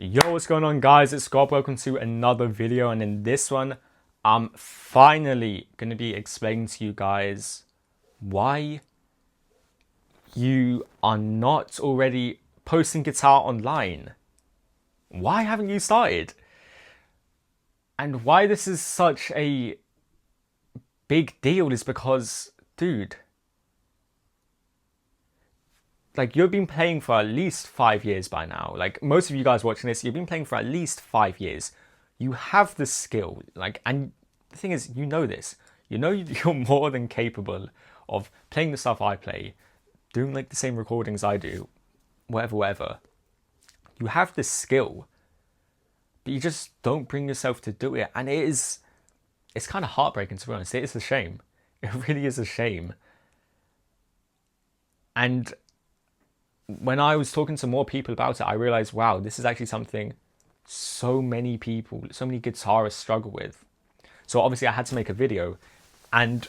Yo, what's going on, guys? It's Gobb. Welcome to another video, and in this one I'm finally going to be explaining to you guys why you are not already posting guitar online. Why haven't you started? And why this is such a big deal is because, dude, like, you've been playing for at least 5 years by now. Like, most of you guys watching this, you've been playing for at least 5 years. You have the skill, like, and the thing is, you know this. You know you're more than capable of playing the stuff I play, doing like the same recordings I do, whatever. You have the skill, but you just don't bring yourself to do it. And it's kind of heartbreaking, to be honest. It is a shame. It really is a shame. And when I was talking to more people about it, I realized, wow, this is actually something so many people, so many guitarists struggle with. So obviously I had to make a video, and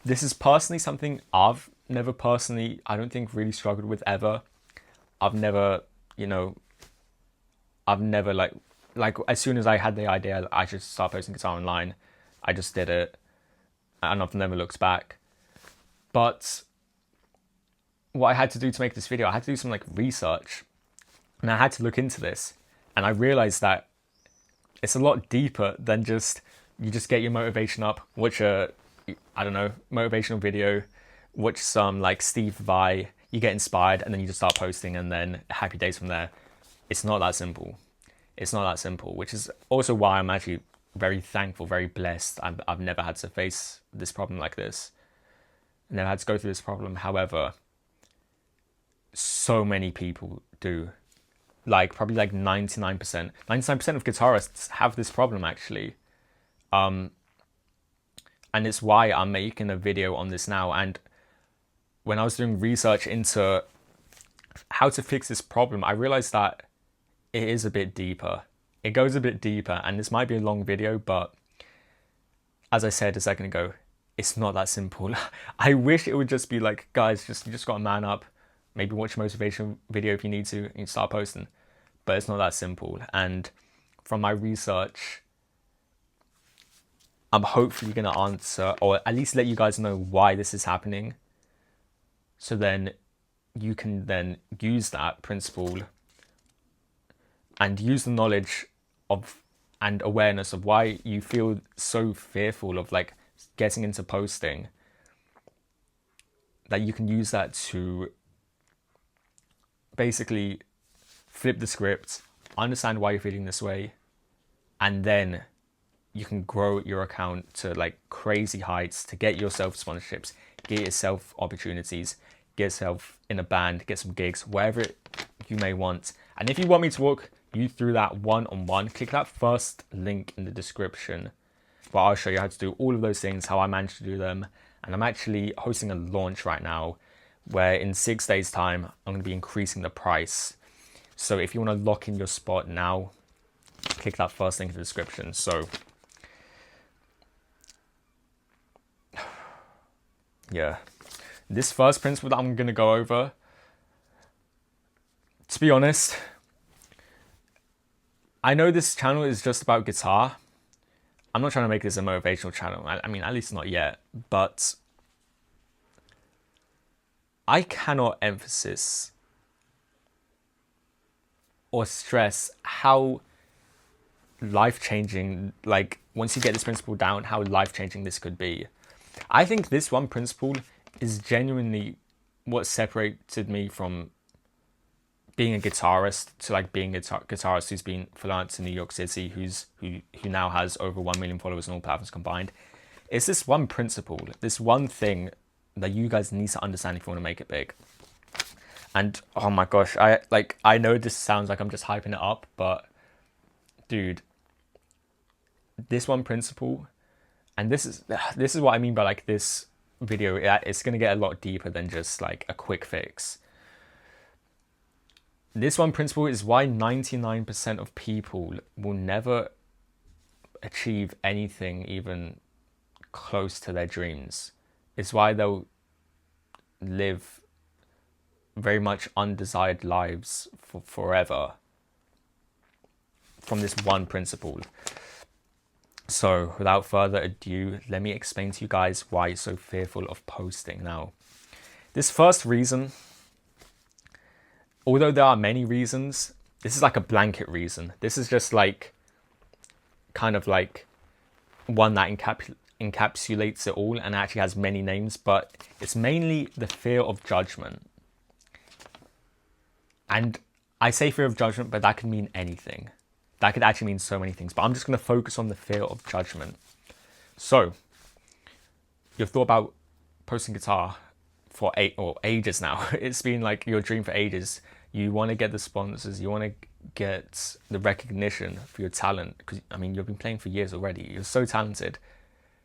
this is personally something I've never personally, I don't think, really struggled with ever. I've never like as soon as I had the idea I should start posting guitar online, I just did it, and I've never looked back. But what I had to do to make this video, I had to do some like research, and I had to look into this, and I realized that it's a lot deeper than just you just get your motivation up, watch a, I don't know, motivational video, watch some like Steve Vai, you get inspired, and then you just start posting, and then happy days from there. It's not that simple. It's not that simple, which is also why I'm actually very thankful, very blessed. I've never had to face this problem like this. I never had to go through this problem. However, so many people do. Like, probably like 99% of guitarists have this problem, actually. And it's why I'm making a video on this now. And when I was doing research into how to fix this problem, I realized that it is a bit deeper. It goes a bit deeper, and this might be a long video, but as I said a second ago, it's not that simple. I wish it would just be like, guys, you just got to man up. Maybe watch a motivation video if you need to, and start posting. But it's not that simple. And from my research, I'm hopefully going to answer, or at least let you guys know why this is happening. So then you can then use that principle and use the knowledge of and awareness of why you feel so fearful of like getting into posting, that you can use that to basically flip the script, understand why you're feeling this way, and then you can grow your account to like crazy heights to get yourself sponsorships, get yourself opportunities, get yourself in a band, get some gigs, wherever you may want. And if you want me to walk you through that one-on-one, click that first link in the description, where I'll show you how to do all of those things, how I managed to do them. And I'm actually hosting a launch right now, where in 6 days time, I'm going to be increasing the price. So if you want to lock in your spot now, click that first link in the description. So yeah, this first principle that I'm going to go over, to be honest, I know this channel is just about guitar. I'm not trying to make this a motivational channel. I mean, at least not yet, but I cannot emphasize or stress how life-changing, like, once you get this principle down, how life-changing this could be. I think this one principle is genuinely what separated me from being a guitarist to like being a guitarist who's been freelance in New York City, who now has over 1 million followers on all platforms combined. It's this one principle, this one thing that you guys need to understand if you want to make it big. And oh my gosh, I know this sounds like I'm just hyping it up, but dude, this one principle, and this is what I mean by like this video, it's gonna get a lot deeper than just like a quick fix. This one principle is why 99% of people will never achieve anything even close to their dreams. It's why they'll live very much undesired lives for forever. from this one principle. So without further ado, let me explain to you guys why you're so fearful of posting. Now, this first reason, although there are many reasons, this is like a blanket reason. This is just like kind of like one that encapsulates it all and actually has many names, but it's mainly the fear of judgment. And I say fear of judgment, but that could mean anything. That could actually mean so many things, but I'm just going to focus on the fear of judgment. So, you've thought about posting guitar for ages now. It's been like your dream for ages. You want to get the sponsors, you want to get the recognition for your talent, because I mean, you've been playing for years already. You're so talented.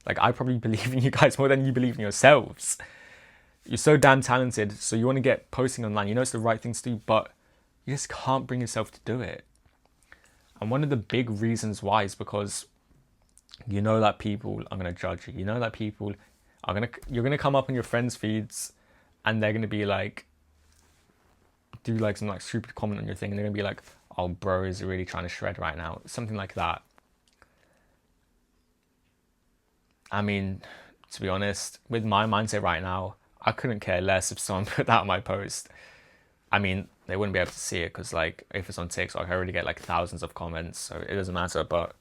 Like, I probably believe in you guys more than you believe in yourselves. You're so damn talented, so you want to get posting online. You know it's the right thing to do, but you just can't bring yourself to do it. And one of the big reasons why is because you know that people are going to judge you. You know that people are you're going to come up on your friends' feeds and they're going to be like, do like some like stupid comment on your thing, and they're going to be like, oh, bro is really trying to shred right now. Something like that. I mean, to be honest, with my mindset right now, I couldn't care less if someone put that on my post. I mean, they wouldn't be able to see it because, like, if it's on TikTok, I already get like thousands of comments, so it doesn't matter. But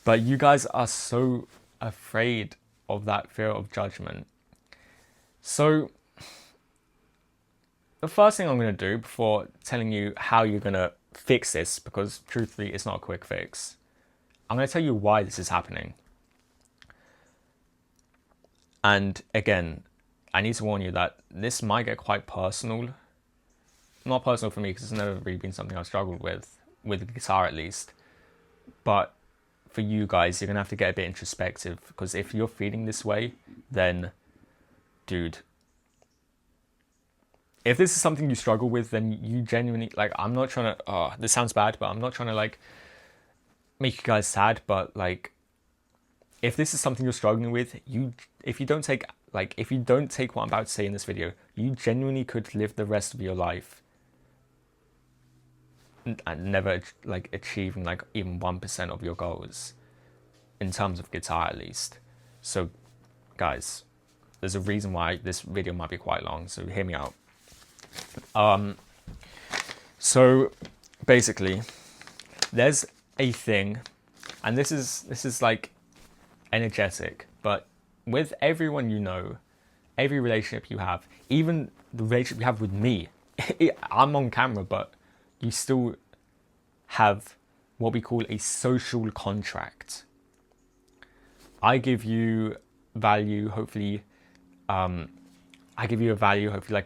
but you guys are so afraid of that fear of judgment. So the first thing I'm going to do before telling you how you're going to fix this, because truthfully, it's not a quick fix, I'm going to tell you why this is happening. And again, I need to warn you that this might get quite personal. Not personal for me, because it's never really been something I've struggled with guitar at least. But for you guys, you're going to have to get a bit introspective, because if you're feeling this way, then, dude, if this is something you struggle with, then you genuinely, like, I'm not trying to, this sounds bad, but I'm not trying to, like, make you guys sad, but, like, if this is something you're struggling with, if you don't take what I'm about to say in this video, you genuinely could live the rest of your life and never like achieving like even 1% of your goals in terms of guitar at least. So guys, there's a reason why this video might be quite long, so hear me out. So basically, there's a thing, and this is like energetic, but with everyone you know, every relationship you have, even the relationship you have with me, I'm on camera, but you still have what we call a social contract. I give you value, hopefully, like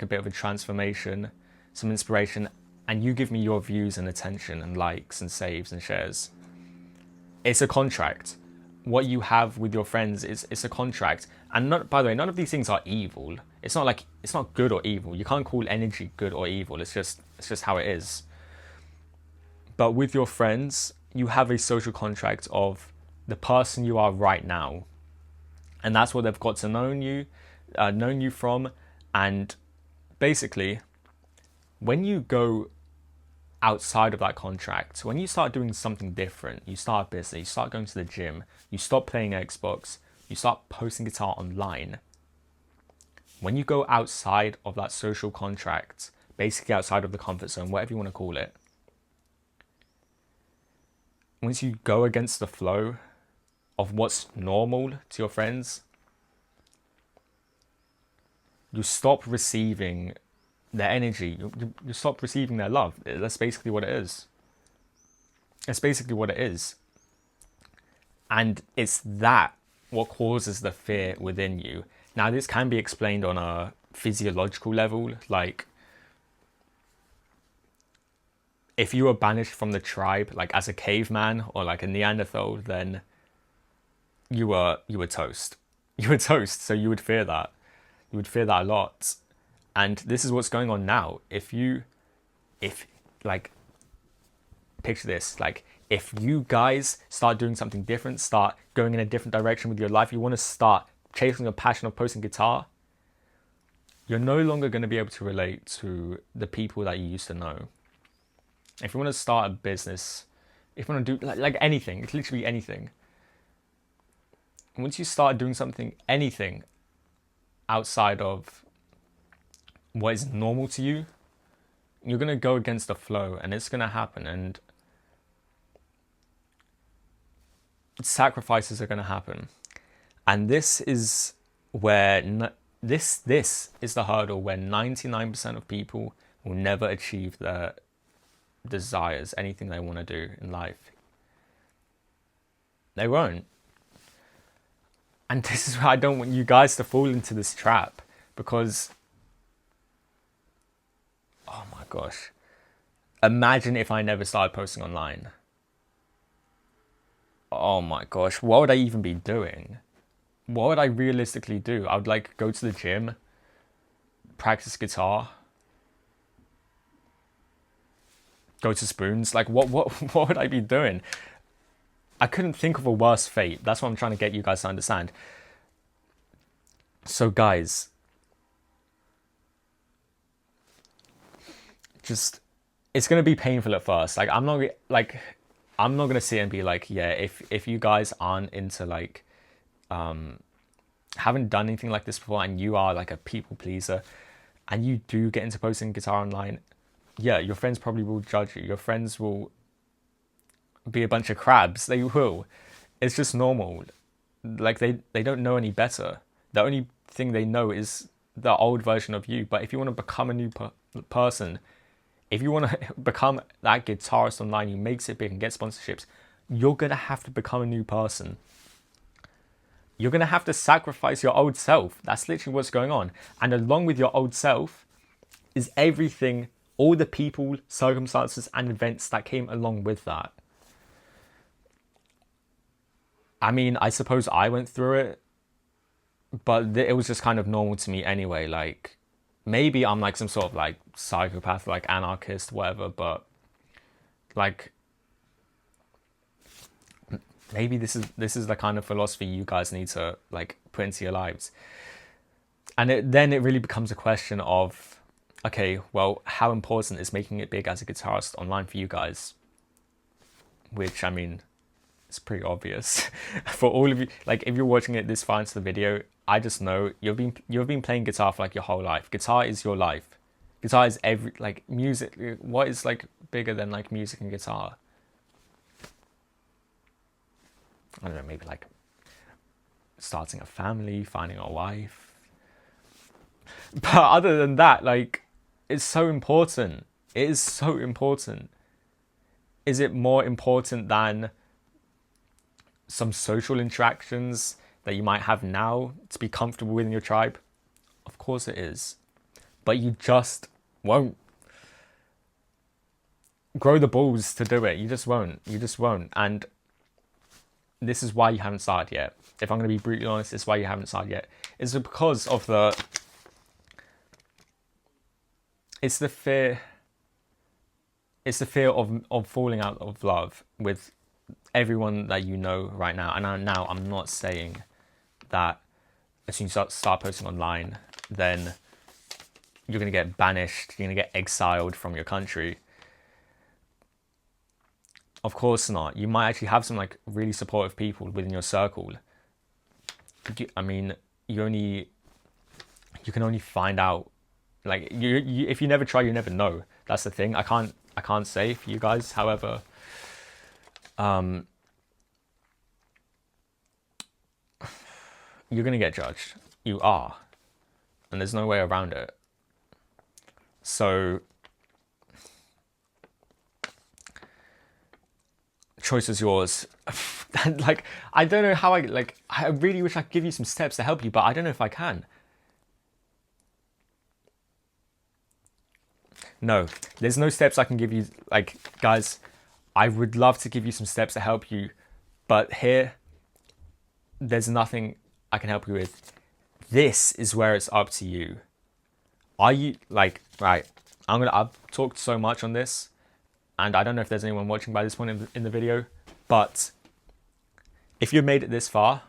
a bit of a transformation, some inspiration, and you give me your views and attention and likes and saves and shares. It's a contract. What you have with your friends is a contract. And not, by the way, none of these things are evil. It's not good or evil. You can't call energy good or evil. It's just how it is. But with your friends, you have a social contract of the person you are right now. And that's what they've got to known you from. And basically, when you go outside of that contract, when you start doing something different, you start a business, you start going to the gym, you stop playing Xbox, you start posting guitar online. When you go outside of that social contract, basically outside of the comfort zone, whatever you want to call it, once you go against the flow of what's normal to your friends, you stop receiving their energy, you stop receiving their love. That's basically what it is. It's basically what it is. And it's that what causes the fear within you. Now, this can be explained on a physiological level, like if you were banished from the tribe, like as a caveman or like a Neanderthal, then you were toast. You were toast, so you would fear that. You would fear that a lot. And this is what's going on now. If like, picture this, like if you guys start doing something different, start going in a different direction with your life, you want to start chasing your passion of posting guitar, you're no longer going to be able to relate to the people that you used to know. if you want to start a business, if you want to do like anything, it's literally anything. Once you start doing something, anything outside of what is normal to you, you're going to go against the flow, and it's going to happen, and sacrifices are going to happen. And this is where this is the hurdle where 99% of people will never achieve their desires, anything they want to do in life. They won't. And this is why I don't want you guys to fall into this trap, because oh my gosh, imagine if I never started posting online. Oh my gosh, what would I even be doing? What would I realistically do? I would like go to the gym, practice guitar, go to Spoons. Like what would I be doing? I couldn't think of a worse fate. That's what I'm trying to get you guys to understand. So guys, just, it's gonna be painful at first. Like I'm not gonna sit and be like, yeah, if you guys aren't into like haven't done anything like this before, and you are like a people pleaser, and you do get into posting guitar online, yeah, your friends probably will judge you. Your friends will be a bunch of crabs. They will. It's just normal. Like they don't know any better. The only thing they know is the old version of you. But if you want to become a new person, if you want to become that guitarist online who makes it big and gets sponsorships, you're going to have to become a new person. You're going to have to sacrifice your old self. That's literally what's going on. And along with your old self is everything, all the people, circumstances, and events that came along with that. I mean, I suppose I went through it, but it was just kind of normal to me anyway. Like, maybe I'm like some sort of like psychopath, like anarchist, whatever, but like, maybe this is the kind of philosophy you guys need to like put into your lives. And then it really becomes a question of, okay, well, how important is making it big as a guitarist online for you guys? Which, I mean, it's pretty obvious for all of you. Like, if you're watching it this far into the video, I just know you've been playing guitar for like your whole life. Guitar is your life. Guitar is like music. What is like bigger than like music and guitar? I don't know, maybe like starting a family, finding a wife. But other than that, like, it's so important. It is so important. Is it more important than some social interactions that you might have now to be comfortable within your tribe? Of course it is. But you just won't grow the balls to do it. You just won't. You just won't. And this is why you haven't started yet. If I'm going to be brutally honest, this is why you haven't started yet. It's because of it's the fear of falling out of love with everyone that you know right now. And now I'm not saying that as soon as you start posting online, then you're going to get banished, you're going to get exiled from your country. Of course not. You might actually have some like really supportive people within your circle. I mean, you can only find out, like, you if you never try, you never know. That's the thing. I can't say for you guys. However, you're gonna get judged. You are, and there's no way around it. So, choice is yours. And like, I don't know how I really wish I could give you some steps to help you, but I don't know if I can. No, there's no steps I can give you. Like, guys, I would love to give you some steps to help you, but here, there's nothing I can help you with. This is where it's up to you. Are you, like, right, I've talked so much on this, and I don't know if there's anyone watching by this point in the video, but if you've made it this far,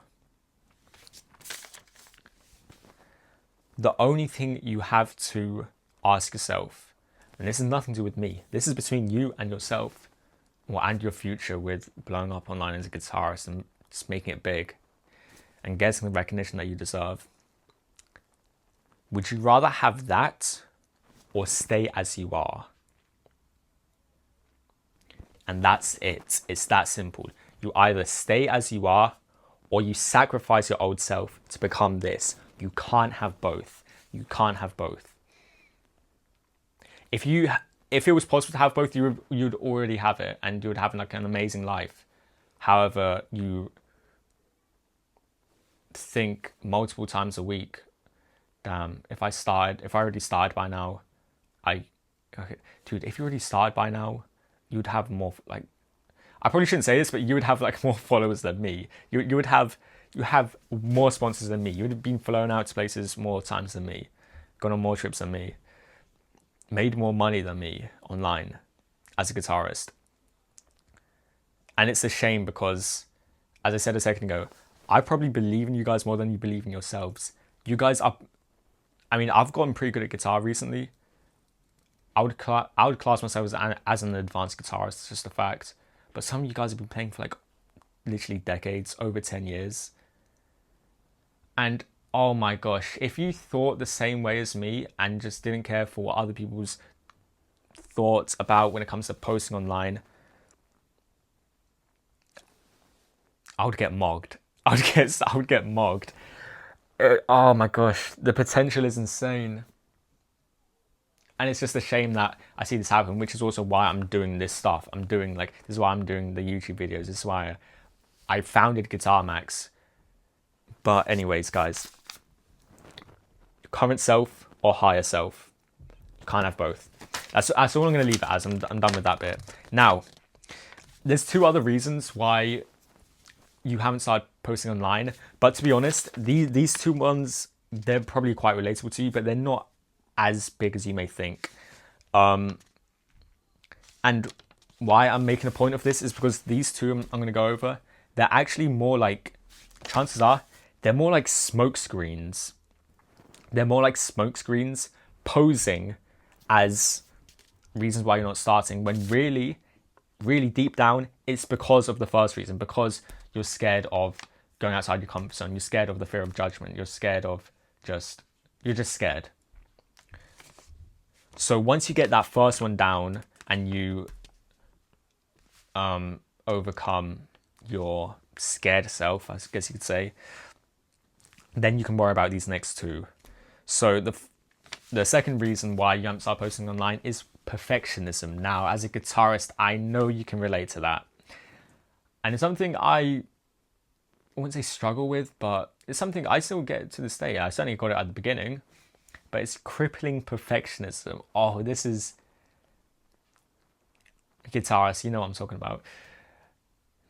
the only thing you have to ask yourself, And this is nothing to do with me. This is between you and yourself, or and your future with blowing up online as a guitarist and just making it big and getting the recognition that you deserve. Would you rather have that or stay as you are? And that's it. It's that simple. You either stay as you are or you sacrifice your old self to become this. You can't have both. You can't have both. If it was possible to have both, you'd already have it and you would have like an amazing life. However, you think multiple times a week, damn, if I already started by now, dude, if you already started by now, you'd have more, like, I probably shouldn't say this, but you would have like more followers than me. You have more sponsors than me. You would have been flown out to places more times than me, gone on more trips than me, made more money than me online as a guitarist. And it's a shame because, as I said a second ago, I probably believe in you guys more than you believe in yourselves. You guys are, I mean, I've gotten pretty good at guitar recently. I would class myself as an advanced guitarist, it's just a fact. But some of you guys have been playing for like literally decades, over 10 years. And oh my gosh, if you thought the same way as me and just didn't care for what other people's thoughts about when it comes to posting online, I would get mogged. I would get mogged. Oh my gosh, the potential is insane. And it's just a shame that I see this happen, which is also why I'm doing this stuff. This is why I'm doing the YouTube videos. This is why I founded Guitar Max. But anyways, guys, current self or higher self, can't have both. That's all I'm going to leave it as. I'm done with that bit. Now, there's two other reasons why you haven't started posting online. But to be honest, these two ones, they're probably quite relatable to you, but they're not as big as you may think. And why I'm making a point of this is because these two I'm going to go over, they're actually more like, chances are, they're more like smoke screens. They're more like smoke screens posing as reasons why you're not starting, when really, really deep down, it's because of the first reason, because you're scared of going outside your comfort zone. You're scared of the fear of judgment. You're scared of you're just scared. So once you get that first one down and you overcome your scared self, I guess you could say, then you can worry about these next two. So the second reason why you haven't started posting online is perfectionism. Now, as a guitarist, I know you can relate to that. And it's something I wouldn't say struggle with, but it's something I still get to this day. I certainly got it at the beginning, but it's crippling perfectionism. Oh, this is guitarist, you know what I'm talking about.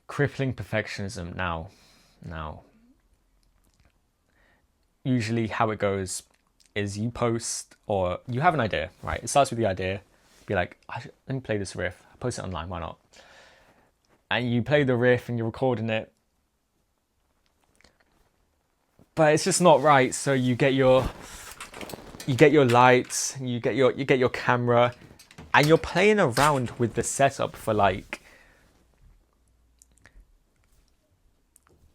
Crippling perfectionism. Now, usually how it goes is you post, or you have an idea, right? It starts with the idea. Be like, let me play this riff. Post it online, why not? And you play the riff and you're recording it, but it's just not right. So you get your lights, you get your camera, and you're playing around with the setup for like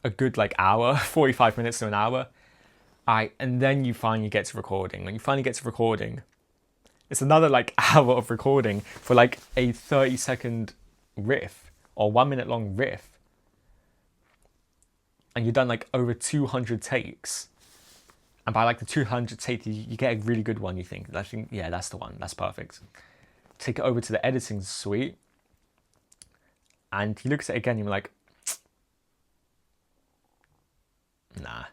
a good like hour, 45 minutes to an hour. And then you finally get to recording. When you finally get to recording, it's another like hour of recording for like a 30-second riff or 1 minute long riff. And you've done like over 200 takes. And by like the 200 take, you get a really good one, you think. I think, yeah, that's the one. That's perfect. Take it over to the editing suite. And he looks at it again, you're like, nah.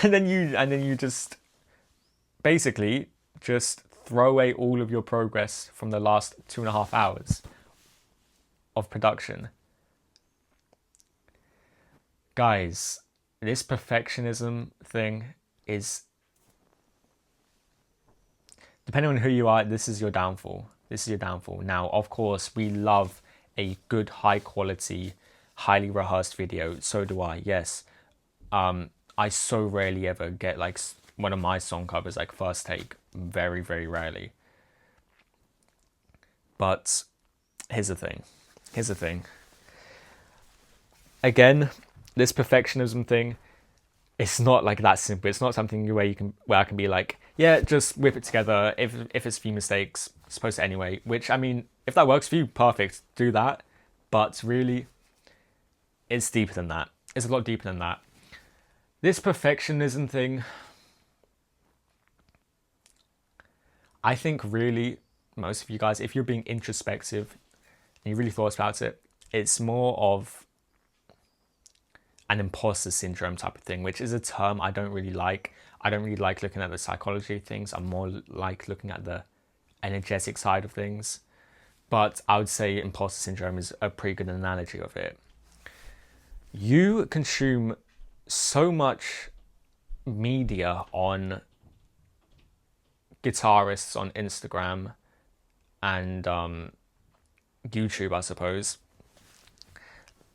And then you just basically just throw away all of your progress from the last 2.5 hours of production. Guys, this perfectionism thing is, depending on who you are, this is your downfall. This is your downfall. Now, of course, we love a good, high quality, highly rehearsed video. So do I, yes. I so rarely ever get like one of my song covers like first take. Very, very rarely. But here's the thing. Again, this perfectionism thing, it's not like that simple. It's not something where I can be like, yeah, just whip it together. If it's a few mistakes, just post it anyway. Which, I mean, if that works for you, perfect, do that. But really, it's deeper than that. It's a lot deeper than that. This perfectionism thing, I think really, most of you guys, if you're being introspective and you really thought about it, it's more of an imposter syndrome type of thing, which is a term I don't really like. I don't really like looking at the psychology of things. I'm more like looking at the energetic side of things. But I would say imposter syndrome is a pretty good analogy of it. You consume so much media on guitarists on Instagram and YouTube, I suppose.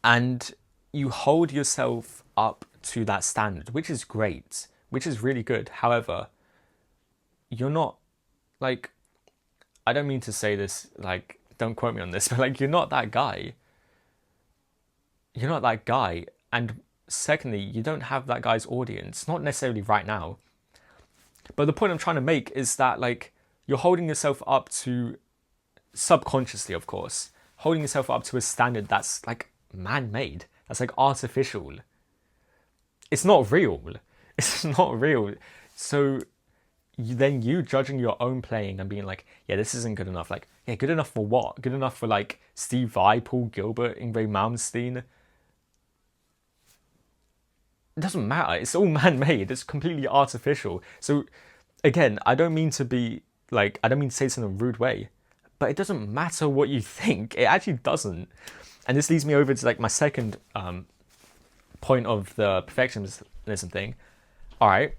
And you hold yourself up to that standard, which is great, which is really good. However, you're not, like, I don't mean to say this, like, don't quote me on this, but like, you're not that guy. You're not that guy. And secondly, you don't have that guy's audience, not necessarily right now. But the point I'm trying to make is that, like, you're holding yourself up to, subconsciously, of course, holding yourself up to a standard that's like man-made, that's like artificial. It's not real. It's not real. So then you judging your own playing and being like, yeah, this isn't good enough. Like, yeah, good enough for what? Good enough for like Steve Vai, Paul Gilbert, Ingrid Malmsteen? It doesn't matter. It's all man-made. It's completely artificial. So again, I don't mean to say this in a rude way, but it doesn't matter what you think. It actually doesn't. And this leads me over to like my second point of the perfectionism thing. All right.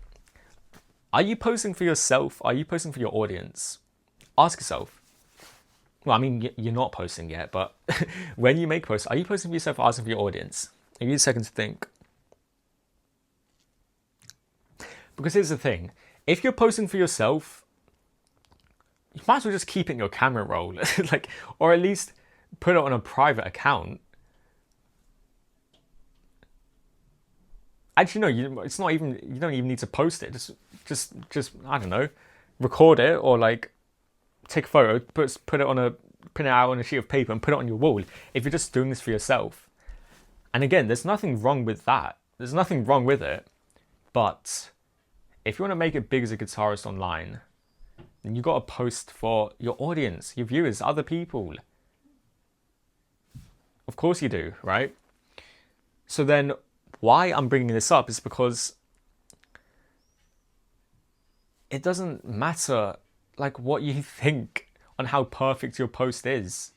Are you posting for yourself? Are you posting for your audience? Ask yourself. Well, I mean, you're not posting yet, but when you make posts, are you posting for yourself or asking for your audience? Give you a second to think. Because here's the thing. If you're posting for yourself, you might as well just keep it in your camera roll. Like, or at least put it on a private account. Actually, no, it's not even, you don't even need to post it. Just I don't know, record it or like take a photo, put print it out on a sheet of paper and put it on your wall. If you're just doing this for yourself. And again, there's nothing wrong with that. There's nothing wrong with it. But if you want to make it big as a guitarist online, then you got to post for your audience, your viewers, other people. Of course you do, right? So then why I'm bringing this up is because it doesn't matter like what you think on how perfect your post is.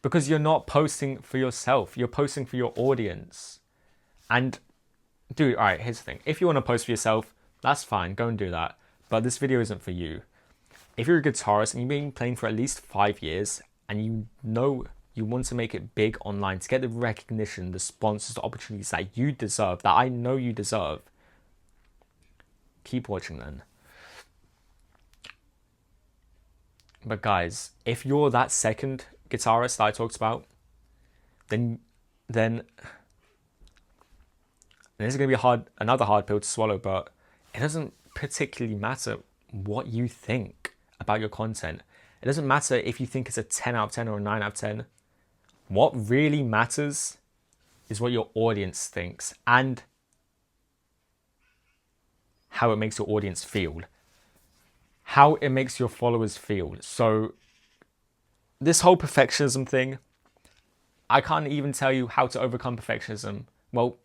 Because you're not posting for yourself, you're posting for your audience. And dude, all right, here's the thing. If you want to post for yourself, that's fine, go and do that. But this video isn't for you. If you're a guitarist and you've been playing for at least 5 years and you know you want to make it big online to get the recognition, the sponsors, the opportunities that you deserve, that I know you deserve, keep watching then. But guys, if you're that second guitarist that I talked about, then this is going to be another hard pill to swallow, but it doesn't particularly matter what you think about your content. It doesn't matter if you think it's a 10 out of 10 or a 9 out of 10. What really matters is what your audience thinks and how it makes your audience feel. How it makes your followers feel. So this whole perfectionism thing, I can't even tell you how to overcome perfectionism. Well,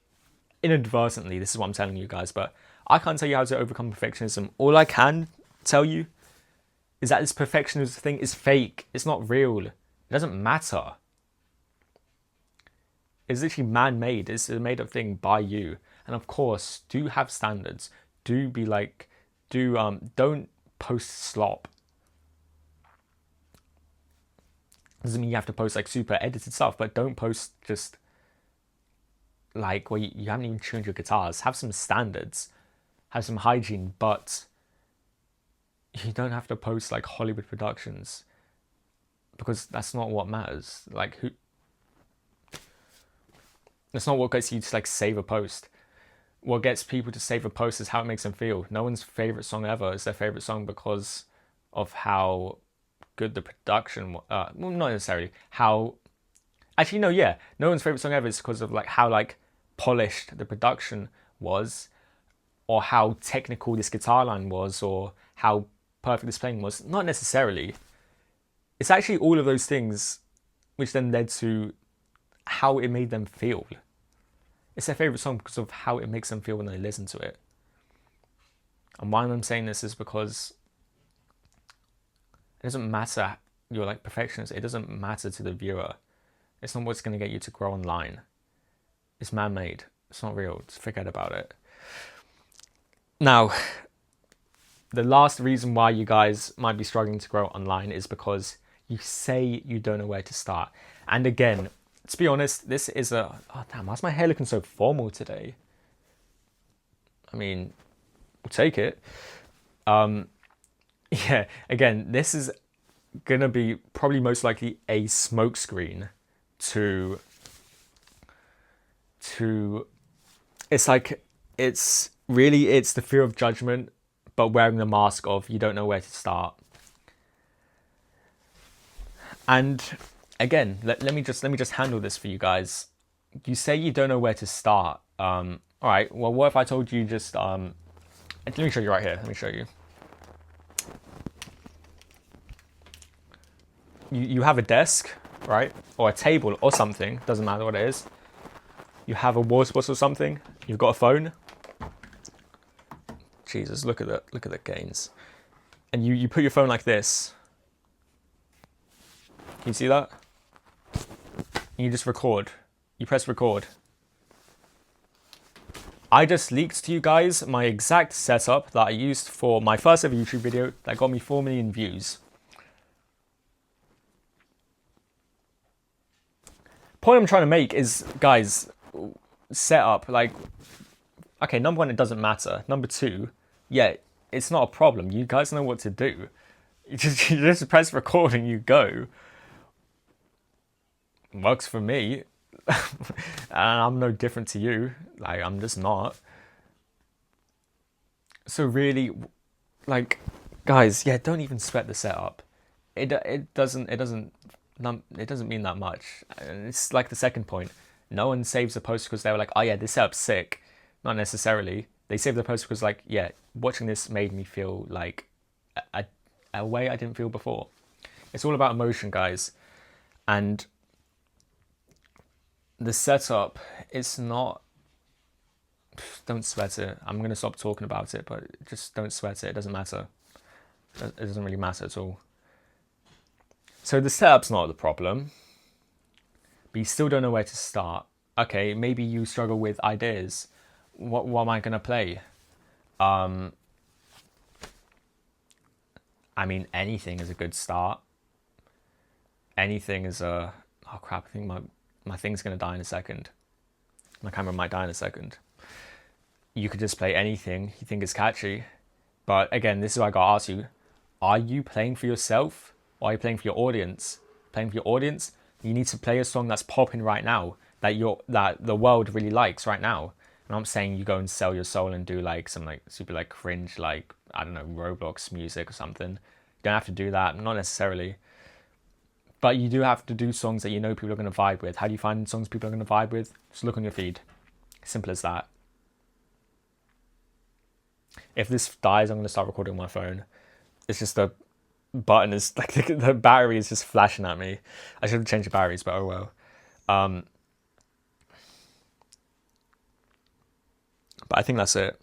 inadvertently, this is what I'm telling you guys, but I can't tell you how to overcome perfectionism. All I can tell you is that this perfectionism thing is fake. It's not real. It doesn't matter. It's literally man-made. It's a made-up thing by you. And of course, do have standards. Do be like, don't post slop. Doesn't mean you have to post like super edited stuff, but don't post just like where you haven't even tuned your guitars. Have some standards. Have some hygiene, but you don't have to post like Hollywood productions. because that's not what matters. Like, that's not what gets you to like save a post. What gets people to save a post is how it makes them feel. No one's favorite song ever is their favorite song because of how good the production. Well, not necessarily how. Actually, no, yeah, no one's favorite song ever is because of like how like polished the production was, or how technical this guitar line was, or how perfect this playing was. Not necessarily. It's actually all of those things which then led to how it made them feel. It's their favourite song because of how it makes them feel when they listen to it. And why I'm saying this is because it doesn't matter, you're like perfectionist, it doesn't matter to the viewer. It's not what's going to get you to grow online. It's man-made. It's not real. Just forget about it. Now, the last reason why you guys might be struggling to grow online is because you say you don't know where to start. And again, to be honest, this is oh damn, why's my hair looking so formal today? I mean, we'll take it. Yeah, again, this is gonna be probably most likely a smokescreen to it's like it's the fear of judgment, but wearing the mask of you don't know where to start. And again, let me just handle this for you guys. You say you don't know where to start. All right. Well, what if I told you just let me show you right here. Let me show you. You have a desk, right, or a table or something. Doesn't matter what it is. You have a water bottle or something. You've got a phone. Jesus, look at that! Look at the gains. And you put your phone like this. Can you see that? And you just record. You press record. I just leaked to you guys my exact setup that I used for my first ever YouTube video that got me 4 million views. Point I'm trying to make is, guys, setup, like, okay, number one, it doesn't matter. Number two, yeah, it's not a problem. You guys know what to do. You just press record and you go. Works for me. And I'm no different to you. Like, I'm just not. So really, like, guys, yeah, don't even sweat the setup. It doesn't mean that much. And it's like the second point. No one saves a post because they were like, oh yeah, this setup's sick. Not necessarily. They saved the post because like, yeah, watching this made me feel like a way I didn't feel before. It's all about emotion, guys. And the setup, it's not, don't sweat it. I'm going to stop talking about it, but just don't sweat it. It doesn't matter. It doesn't really matter at all. So the setup's not the problem, but you still don't know where to start. Okay, maybe you struggle with ideas. What am I going to play? I mean, anything is a good start. Anything is a... Oh crap, I think my thing's going to die in a second. My camera might die in a second. You could just play anything you think is catchy. But again, this is what I got to ask you. Are you playing for yourself? Or are you playing for your audience? Playing for your audience? You need to play a song that's popping right now. That the world really likes right now. And I'm not saying you go and sell your soul and do like some like super like cringe, like, I don't know, Roblox music or something. You don't have to do that, not necessarily. But you do have to do songs that you know people are going to vibe with. How do you find songs people are going to vibe with? Just look on your feed. Simple as that. If this dies, I'm going to start recording on my phone. It's just the button is like the battery is just flashing at me. I should have changed the batteries, but oh well. But I think that's it.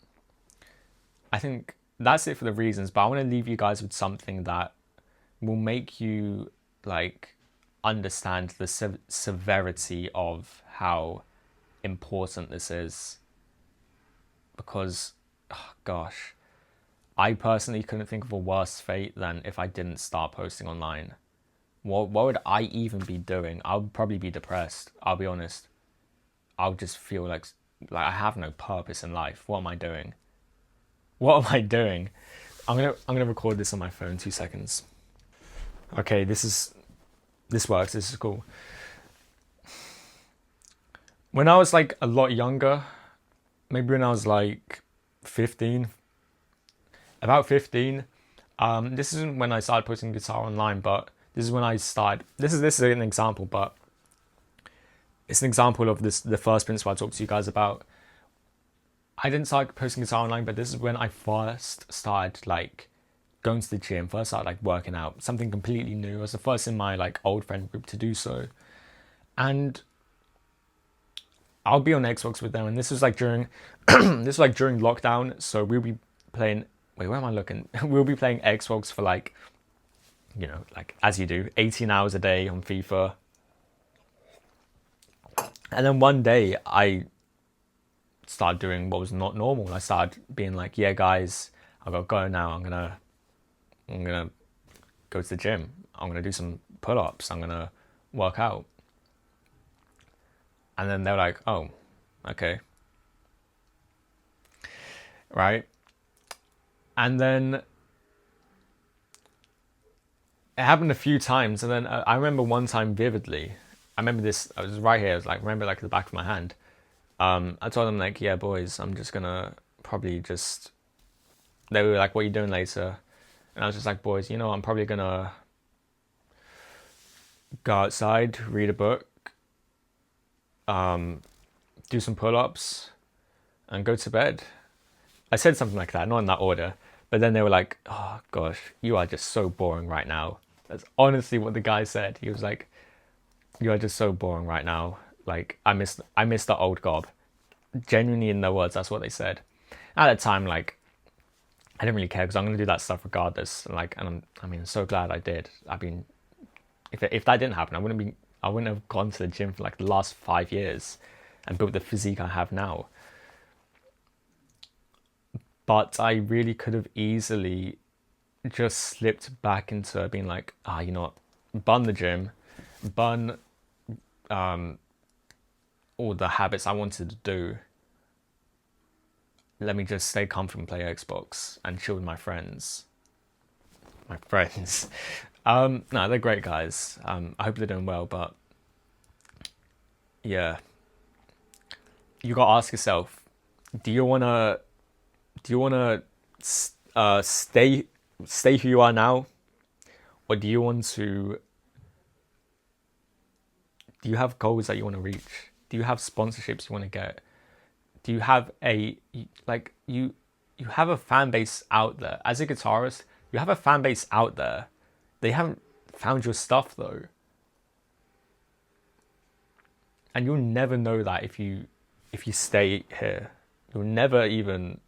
I think that's it for the reasons. But I want to leave you guys with something that will make you like understand the severity of how important this is. Because, oh gosh, I personally couldn't think of a worse fate than if I didn't start posting online. What would I even be doing? I would probably be depressed. I'll be honest. I'll just feel like I have no purpose in life. What am I doing? What am I doing? I'm gonna record this on my phone. 2 seconds. Okay, this is this works. This is cool. When I was like a lot younger, maybe when I was like 15, about 15, this isn't when I started posting guitar online, but this is when I started. This is an example, but it's an example of this, the first principle I talked to you guys about. I didn't start posting guitar online, but this is when I first started like going to the gym, first started like working out, something completely new. I was the first in my like old friend group to do so. And I'll be on Xbox with them, and this was like during this was like during lockdown, so we'll be playing, wait, where am I looking? We'll be playing Xbox for like, you know, like as you do, 18 hours a day on FIFA. And then one day I started doing what was not normal. I started being like, yeah guys, I gotta go now. I'm gonna go to the gym. I'm gonna do some pull-ups. I'm gonna work out. And then they're like, oh, okay. Right? And then it happened a few times. And then I remember one time vividly. I remember this, I was right here. I was like, remember like the back of my hand. I told them like, yeah, boys, I'm just gonna probably just, they were like, what are you doing later? And I was just like, boys, you know, I'm probably gonna go outside, read a book, do some pull-ups, and go to bed. I said something like that, not in that order, but then they were like, oh gosh, you are just so boring right now. That's honestly what the guy said. He was like, you are just so boring right now. Like, I miss the old Gob. Genuinely, in their words, that's what they said. At the time, like, I didn't really care because I'm gonna do that stuff regardless. Like, and I'm so glad I did. I mean, if that didn't happen, I wouldn't have gone to the gym for like the last 5 years and built the physique I have now. But I really could have easily just slipped back into being like, you know what, bun the gym, bun all the habits I wanted to do. Let me just stay comfortable and play Xbox and chill with my friends. No, they're great guys. I hope they're doing well, but yeah, you gotta ask yourself, do you wanna stay who you are now, or do you have goals that you want to reach? Do you have sponsorships you want to get? Do you have you have a fan base out there? As a guitarist, you have a fan base out there. They haven't found your stuff though. And you'll never know that if you stay here. You'll never even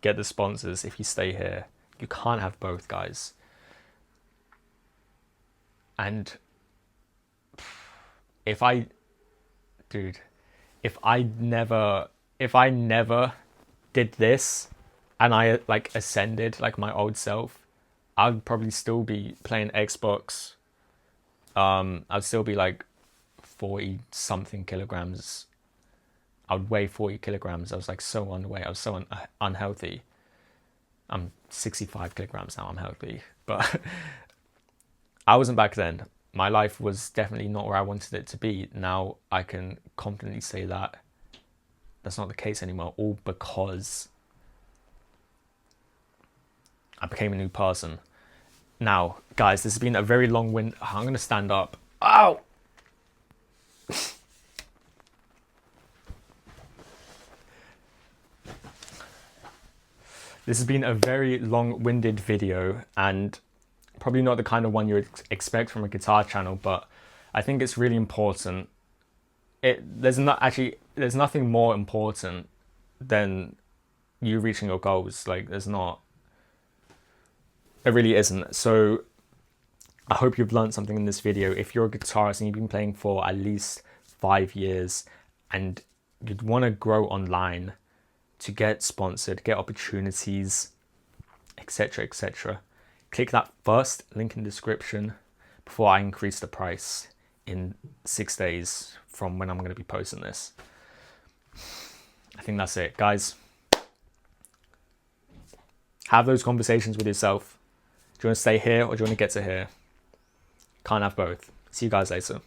get the sponsors if you stay here. You can't have both, guys. And if I never did this and I like ascended like my old self, I'd probably still be playing Xbox. I'd still be like 40 something kilograms. I would weigh 40 kilograms. I was like so underweight. I was so unhealthy. I'm 65 kilograms now. I'm healthy, but I wasn't back then. My life was definitely not where I wanted it to be. Now I can confidently say that that's not the case anymore, all because I became a new person. Now, guys, this has been a very long wind. I'm going to stand up. Ow! This has been a very long-winded video and probably not the kind of one you would expect from a guitar channel, but I think it's really important. There's nothing more important than you reaching your goals. Like, there's not. It really isn't. So I hope you've learned something in this video. If you're a guitarist and you've been playing for at least 5 years and you'd want to grow online to get sponsored, get opportunities, etc., etc., click that first link in the description before I increase the price in 6 days from when I'm going to be posting this. I think that's it, guys. Have those conversations with yourself. Do you want to stay here or do you want to get to here? Can't have both. See you guys later.